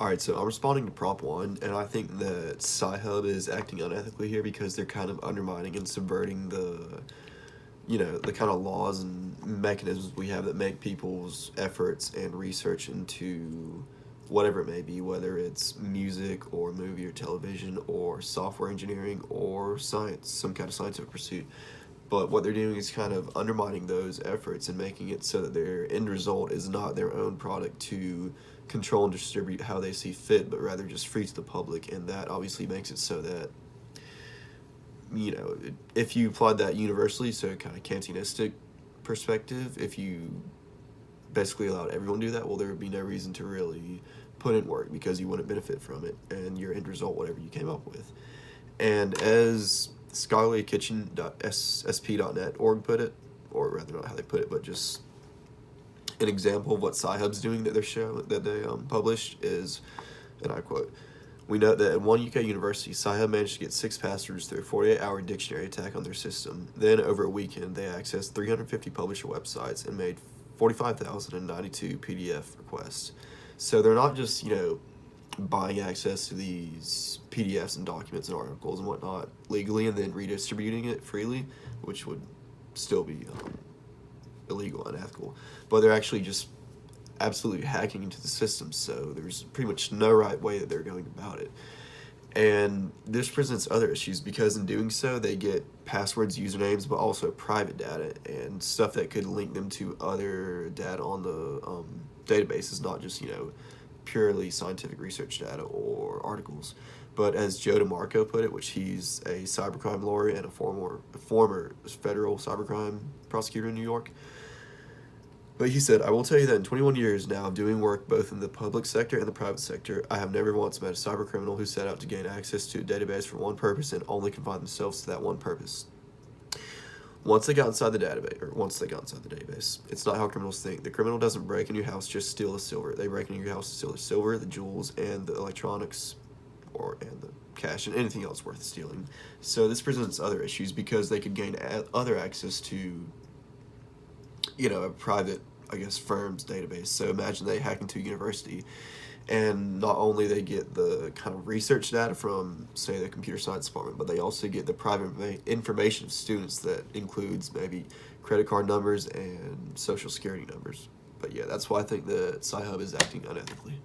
All right, so I'm responding to Prop 1, and I think that Sci-Hub is acting unethically here because they're kind of undermining and subverting the kind of laws and mechanisms we have that make people's efforts and research into whatever it may be, whether it's music or movie or television or software engineering or science, some kind of scientific pursuit. But what they're doing is kind of undermining those efforts and making it so that their end result is not their own product to control and distribute how they see fit, but rather just free to the public. And that obviously makes it so that, if you applied that universally, so kind of Kantianistic perspective, if you basically allowed everyone to do that, well, there would be no reason to really put in work because you wouldn't benefit from it and your end result, whatever you came up with. And as scholarlykitchen.sp.net org put it, or rather not how they put it, but just an example of what Sci-Hub's doing that they published is, and I quote, "We note that at one UK university, Sci-Hub managed to get 6 passwords through a 48-hour dictionary attack on their system. Then, over a weekend, they accessed 350 publisher websites and made 45,092 PDF requests." So they're not just, buying access to these PDFs and documents and articles and whatnot legally and then redistributing it freely, which would still be illegal and unethical, but they're actually just absolutely hacking into the system, so there's pretty much no right way that they're going about it. And this presents other issues because in doing so, they get passwords, usernames, but also private data and stuff that could link them to other data on the databases, not just, purely scientific research data or articles. But as Joe DeMarco put it, which he's a cybercrime lawyer and a former federal cybercrime prosecutor in New York, but he said, "I will tell you that in 21 years now of doing work both in the public sector and the private sector, I have never once met a cybercriminal who set out to gain access to a database for one purpose and only confine themselves to that one purpose. Once they got inside the database, it's not how criminals think. The criminal doesn't break in your house just to steal the silver. They break into your house to steal the silver, the jewels, and the electronics, and the cash, and anything else worth stealing." So this presents other issues because they could gain other access to, a private, firm's database. So imagine they hack into a university, and not only they get the kind of research data from, say, the computer science department, but they also get the private information of students that includes maybe credit card numbers and social security numbers. But yeah, that's why I think that Sci-Hub is acting unethically.